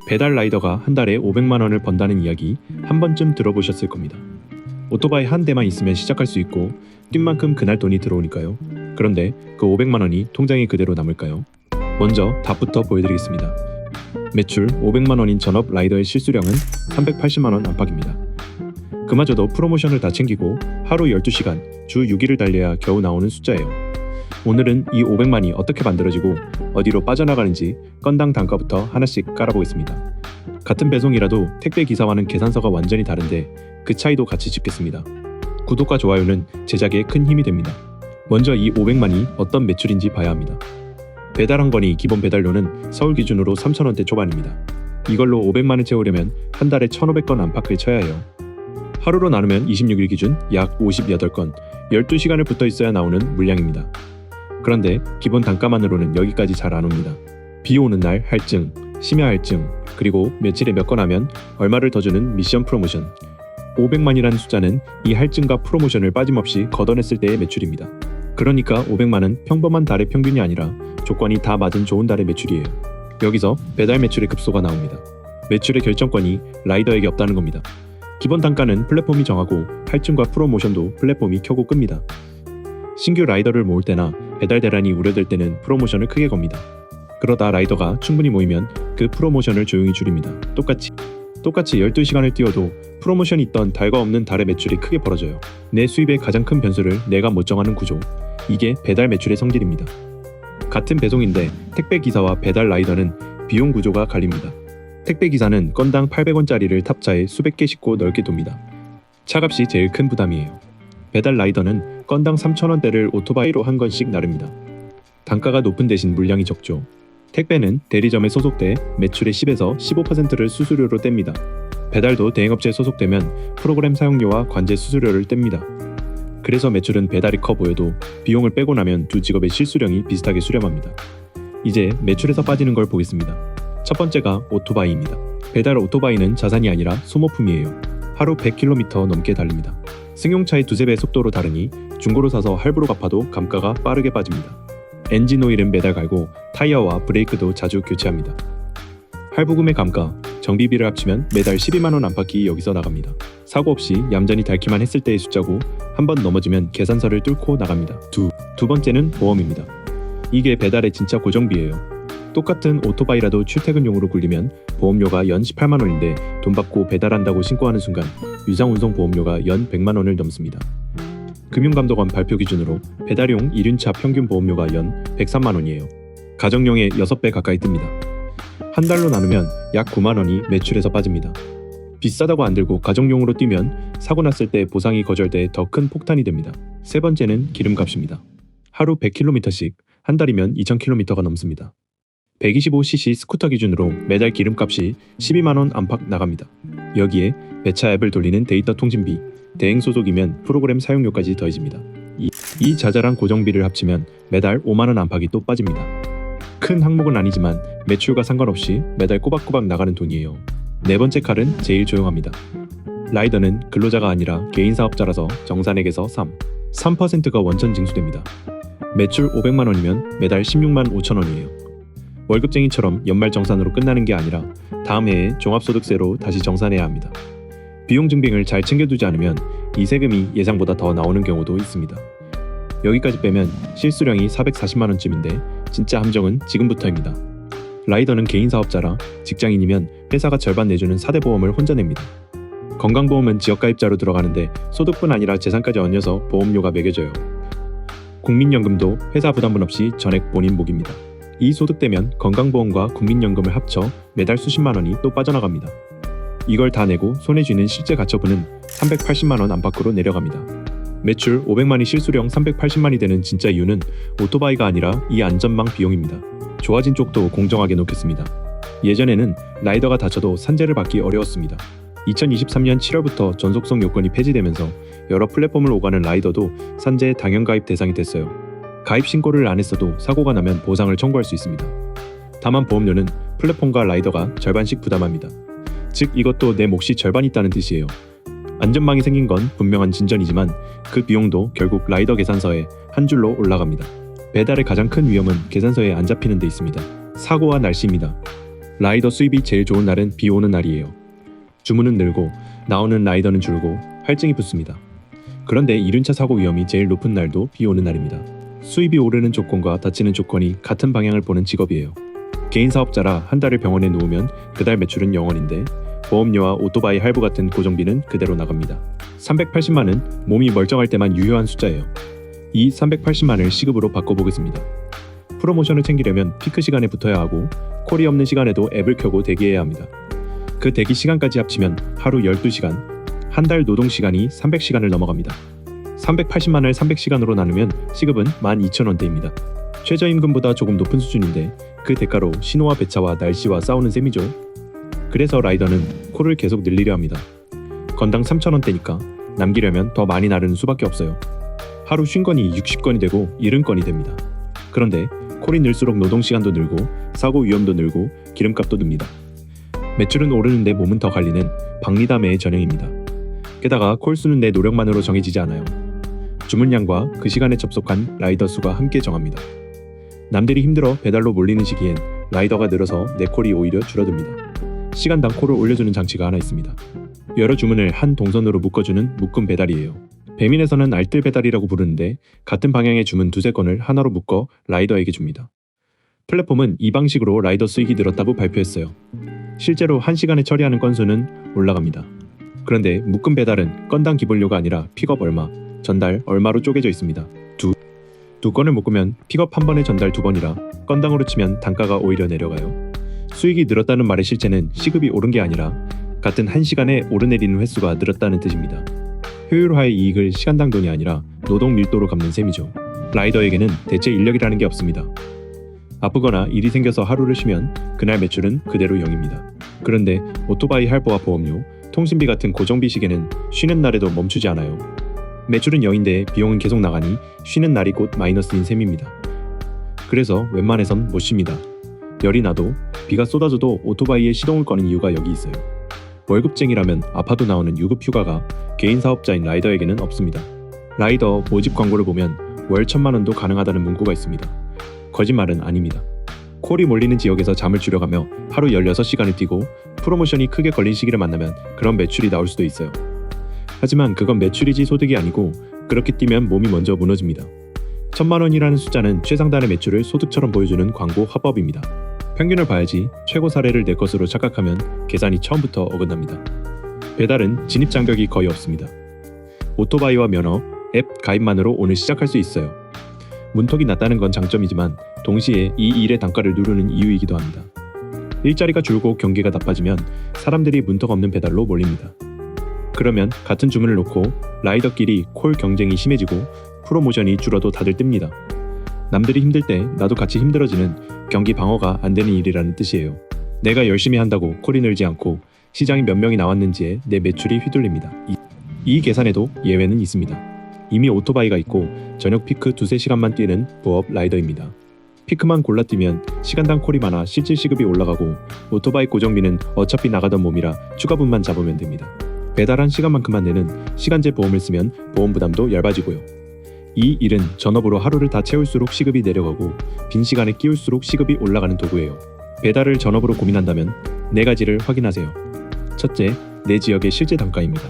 배달 라이더가 한 달에 500만 원을 번다는 이야기 한 번쯤 들어보셨을 겁니다. 오토바이 한 대만 있으면 시작할 수 있고 뛴 만큼 그날 돈이 들어오니까요. 그런데 그 500만 원이 통장에 그대로 남을까요? 먼저 답부터 보여드리겠습니다. 매출 500만 원인 전업 라이더의 실수령은 380만 원 안팎입니다. 그마저도 프로모션을 다 챙기고 하루 12시간, 주 6일을 달려야 겨우 나오는 숫자예요. 오늘은 이 500만이 어떻게 만들어지고 어디로 빠져나가는지 건당 단가부터 하나씩 깔아보겠습니다. 같은 배송이라도 택배 기사와는 계산서가 완전히 다른데 그 차이도 같이 짚겠습니다. 구독과 좋아요는 제작에 큰 힘이 됩니다. 먼저 이 500만이 어떤 매출인지 봐야 합니다. 배달 한 건이 기본 배달료는 서울 기준으로 3,000원대 초반입니다. 이걸로 500만을 채우려면 한 달에 1,500건 안팎을 쳐야 해요. 하루로 나누면 26일 기준 약 58건, 12시간을 붙어 있어야 나오는 물량입니다. 그런데 기본 단가만으로는 여기까지 잘 안 옵니다. 비 오는 날 할증, 심야 할증, 그리고 며칠에 몇 건 하면 얼마를 더 주는 미션 프로모션. 500만이라는 숫자는 이 할증과 프로모션을 빠짐없이 걷어냈을 때의 매출입니다. 그러니까 500만은 평범한 달의 평균이 아니라 조건이 다 맞은 좋은 달의 매출이에요. 여기서 배달 매출의 급소가 나옵니다. 매출의 결정권이 라이더에게 없다는 겁니다. 기본 단가는 플랫폼이 정하고 할증과 프로모션도 플랫폼이 켜고 끕니다. 신규 라이더를 모을 때나 배달 대란이 우려될 때는 프로모션을 크게 겁니다. 그러다 라이더가 충분히 모이면 그 프로모션을 조용히 줄입니다. 똑같이 12시간을 뛰어도 프로모션이 있던 달과 없는 달의 매출이 크게 벌어져요. 내 수입의 가장 큰 변수를 내가 못 정하는 구조. 이게 배달 매출의 성질입니다. 같은 배송인데 택배 기사와 배달 라이더는 비용 구조가 갈립니다. 택배 기사는 건당 800원짜리를 탑차에 수백 개 싣고 넓게 돕니다. 차값이 제일 큰 부담이에요. 배달 라이더는 건당 3,000원대를 오토바이로 한 건씩 나릅니다. 단가가 높은 대신 물량이 적죠. 택배는 대리점에 소속돼 매출의 10에서 15%를 수수료로 뗍니다. 배달도 대행업체에 소속되면 프로그램 사용료와 관제 수수료를 뗍니다. 그래서 매출은 배달이 커 보여도 비용을 빼고 나면 두 직업의 실수령이 비슷하게 수렴합니다. 이제 매출에서 빠지는 걸 보겠습니다. 첫 번째가 오토바이입니다. 배달 오토바이는 자산이 아니라 소모품이에요. 하루 100km 넘게 달립니다. 승용차의 두세 배 속도로 다르니 중고로 사서 할부로 갚아도 감가가 빠르게 빠집니다. 엔진 오일은 매달 갈고 타이어와 브레이크도 자주 교체합니다. 할부 구매 감가, 정비비를 합치면 매달 12만원 안팎이 여기서 나갑니다. 사고 없이 얌전히 닳기만 했을 때의 숫자고 한번 넘어지면 계산서를 뚫고 나갑니다. 두 번째는 보험입니다. 이게 배달의 진짜 고정비예요. 똑같은 오토바이라도 출퇴근용으로 굴리면 보험료가 연 18만원인데 돈 받고 배달한다고 신고하는 순간 유상운송 보험료가 연 100만원을 넘습니다. 금융감독원 발표 기준으로 배달용 1륜차 평균 보험료가 연 103만원이에요. 가정용의 6배 가까이 뜹니다. 한 달로 나누면 약 9만원이 매출에서 빠집니다. 비싸다고 안 들고 가정용으로 뛰면 사고 났을 때 보상이 거절돼 더 큰 폭탄이 됩니다. 세 번째는 기름값입니다. 하루 100km씩 한 달이면 2000km가 넘습니다. 125cc 스쿠터 기준으로 매달 기름값이 12만원 안팎 나갑니다. 여기에 배차 앱을 돌리는 데이터 통신비, 대행 소속이면 프로그램 사용료까지 더해집니다. 이 자잘한 고정비를 합치면 매달 5만원 안팎이 또 빠집니다. 큰 항목은 아니지만 매출과 상관없이 매달 꼬박꼬박 나가는 돈이에요. 네 번째 칼은 제일 조용합니다. 라이더는 근로자가 아니라 개인 사업자라서 정산액에서 3%가 원천 징수됩니다. 매출 500만원이면 매달 16만 5천원이에요. 월급쟁이처럼 연말 정산으로 끝나는 게 아니라 다음 해에 종합소득세로 다시 정산해야 합니다. 비용 증빙을 잘 챙겨두지 않으면 이 세금이 예상보다 더 나오는 경우도 있습니다. 여기까지 빼면 실수령이 440만원쯤인데 진짜 함정은 지금부터입니다. 라이더는 개인 사업자라 직장인이면 회사가 절반 내주는 4대 보험을 혼자 냅니다. 건강보험은 지역가입자로 들어가는데 소득뿐 아니라 재산까지 얹어서 보험료가 매겨져요. 국민연금도 회사 부담분 없이 전액 본인 목입니다. 이 소득되면 건강보험과 국민연금을 합쳐 매달 수십만원이 또 빠져나갑니다. 이걸 다 내고 손에 쥐는 실제 가처분은 380만원 안팎으로 내려갑니다. 매출 500만이 실수령 380만이 되는 진짜 이유는 오토바이가 아니라 이 안전망 비용입니다. 좋아진 쪽도 공정하게 놓겠습니다. 예전에는 라이더가 다쳐도 산재를 받기 어려웠습니다. 2023년 7월부터 전속성 요건이 폐지되면서 여러 플랫폼을 오가는 라이더도 산재 당연가입 대상이 됐어요. 가입 신고를 안 했어도 사고가 나면 보상을 청구할 수 있습니다. 다만 보험료는 플랫폼과 라이더가 절반씩 부담합니다. 즉 이것도 내 몫이 절반 있다는 뜻이에요. 안전망이 생긴 건 분명한 진전이지만 그 비용도 결국 라이더 계산서에 한 줄로 올라갑니다. 배달의 가장 큰 위험은 계산서에 안 잡히는 데 있습니다. 사고와 날씨입니다. 라이더 수입이 제일 좋은 날은 비 오는 날이에요. 주문은 늘고 나오는 라이더는 줄고 할증이 붙습니다. 그런데 이륜차 사고 위험이 제일 높은 날도 비 오는 날입니다. 수입이 오르는 조건과 닫히는 조건이 같은 방향을 보는 직업이에요. 개인 사업자라 한 달을 병원에 누우면 그달 매출은 0원인데 보험료와 오토바이 할부 같은 고정비는 그대로 나갑니다. 380만은 몸이 멀쩡할 때만 유효한 숫자예요. 이 380만을 시급으로 바꿔보겠습니다. 프로모션을 챙기려면 피크 시간에 붙어야 하고 콜이 없는 시간에도 앱을 켜고 대기해야 합니다. 그 대기 시간까지 합치면 하루 12시간, 한 달 노동 시간이 300시간을 넘어갑니다. 380만을 300시간으로 나누면 시급은 12,000원대입니다. 최저임금보다 조금 높은 수준인데 그 대가로 신호와 배차와 날씨와 싸우는 셈이죠. 그래서 라이더는 콜을 계속 늘리려 합니다. 건당 3,000원대니까 남기려면 더 많이 나르는 수밖에 없어요. 하루 쉰 건이 60건이 되고 70건이 됩니다. 그런데 콜이 늘수록 노동시간도 늘고 사고 위험도 늘고 기름값도 듭니다. 매출은 오르는데 몸은 더 갈리는 박리담의 전형입니다. 게다가 콜 수는 내 노력만으로 정해지지 않아요. 주문량과 그 시간에 접속한 라이더 수가 함께 정합니다. 남들이 힘들어 배달로 몰리는 시기엔 라이더가 늘어서 내 콜이 오히려 줄어듭니다. 시간당 콜을 올려주는 장치가 하나 있습니다. 여러 주문을 한 동선으로 묶어주는 묶음 배달이에요. 배민에서는 알뜰 배달이라고 부르는데 같은 방향의 주문 두세 건을 하나로 묶어 라이더에게 줍니다. 플랫폼은 이 방식으로 라이더 수익이 늘었다고 발표했어요. 실제로 1시간에 처리하는 건수는 올라갑니다. 그런데 묶음 배달은 건당 기본료가 아니라 픽업 얼마, 전달 얼마로 쪼개져 있습니다. 두 건을 묶으면 픽업 한 번에 전달 2번이라 건당으로 치면 단가가 오히려 내려가요. 수익이 늘었다는 말의 실체는 시급이 오른 게 아니라 같은 1시간에 오르내리는 횟수가 늘었다는 뜻입니다. 효율화의 이익을 시간당 돈이 아니라 노동 밀도로 갚는 셈이죠. 라이더에게는 대체 인력이라는 게 없습니다. 아프거나 일이 생겨서 하루를 쉬면 그날 매출은 그대로 0입니다. 그런데 오토바이 할부와 보험료, 통신비 같은 고정비 시계는 쉬는 날에도 멈추지 않아요. 매출은 0인데 비용은 계속 나가니 쉬는 날이 곧 마이너스인 셈입니다. 그래서 웬만해선 못 쉽니다. 열이 나도 비가 쏟아져도 오토바이에 시동을 거는 이유가 여기 있어요. 월급쟁이라면 아파도 나오는 유급 휴가가 개인 사업자인 라이더에게는 없습니다. 라이더 모집 광고를 보면 월 1,000만원도 가능하다는 문구가 있습니다. 거짓말은 아닙니다. 콜이 몰리는 지역에서 잠을 줄여가며 하루 16시간을 뛰고 프로모션이 크게 걸린 시기를 만나면 그런 매출이 나올 수도 있어요. 하지만 그건 매출이지 소득이 아니고 그렇게 뛰면 몸이 먼저 무너집니다. 1,000만원이라는 숫자는 최상단의 매출을 소득처럼 보여주는 광고 화법입니다. 평균을 봐야지 최고 사례를 내 것으로 착각하면 계산이 처음부터 어긋납니다. 배달은 진입 장벽이 거의 없습니다. 오토바이와 면허, 앱 가입만으로 오늘 시작할 수 있어요. 문턱이 낮다는 건 장점이지만 동시에 이 일의 단가를 누르는 이유이기도 합니다. 일자리가 줄고 경기가 나빠지면 사람들이 문턱 없는 배달로 몰립니다. 그러면 같은 주문을 놓고 라이더끼리 콜 경쟁이 심해지고 프로모션이 줄어도 다들 뜹니다. 남들이 힘들 때 나도 같이 힘들어지는 경기 방어가 안 되는 일이라는 뜻이에요. 내가 열심히 한다고 콜이 늘지 않고 시장이 몇 명이 나왔는지에 내 매출이 휘둘립니다. 이 계산에도 예외는 있습니다. 이미 오토바이가 있고 저녁 피크 두세 시간만 뛰는 부업 라이더입니다. 피크만 골라 뛰면 시간당 콜이 많아 실질 시급이 올라가고 오토바이 고정비는 어차피 나가던 몸이라 추가분만 잡으면 됩니다. 배달한 시간만큼만 내는 시간제 보험을 쓰면 보험 부담도 얇아지고요. 이 일은 전업으로 하루를 다 채울수록 시급이 내려가고 빈 시간에 끼울수록 시급이 올라가는 도구예요. 배달을 전업으로 고민한다면 4가지를 확인하세요. 첫째, 내 지역의 실제 단가입니다.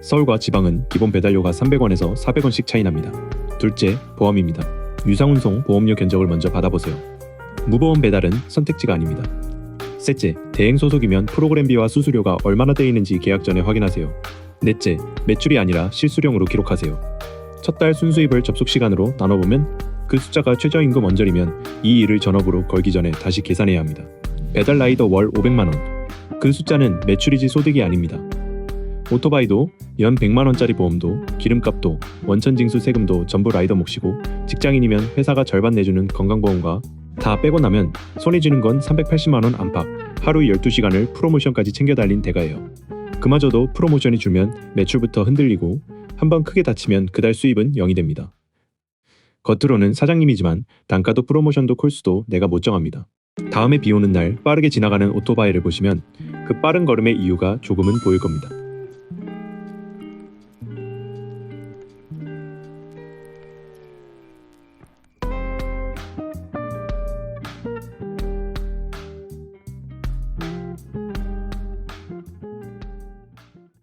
서울과 지방은 기본 배달료가 300원에서 400원씩 차이 납니다. 둘째, 보험입니다. 유상운송 보험료 견적을 먼저 받아보세요. 무보험 배달은 선택지가 아닙니다. 셋째, 대행 소속이면 프로그램비와 수수료가 얼마나 돼 있는지 계약 전에 확인하세요. 넷째, 매출이 아니라 실수령으로 기록하세요. 첫 달 순수입을 접속 시간으로 나눠보면 그 숫자가 최저임금 언저리면 이 일을 전업으로 걸기 전에 다시 계산해야 합니다. 배달 라이더 월 500만원. 그 숫자는 매출이지 소득이 아닙니다. 오토바이도 연 100만원짜리 보험도 기름값도 원천징수 세금도 전부 라이더 몫이고 직장인이면 회사가 절반 내주는 건강보험과 다 빼고 나면 손에 쥐는 건 380만원 안팎, 하루 12시간을 프로모션까지 챙겨 달린 대가예요. 그마저도 프로모션이 줄면 매출부터 흔들리고 한번 크게 다치면 그달 수입은 0이 됩니다. 겉으로는 사장님이지만 단가도 프로모션도 콜수도 내가 못 정합니다. 다음에 비 오는 날 빠르게 지나가는 오토바이를 보시면 그 빠른 걸음의 이유가 조금은 보일 겁니다.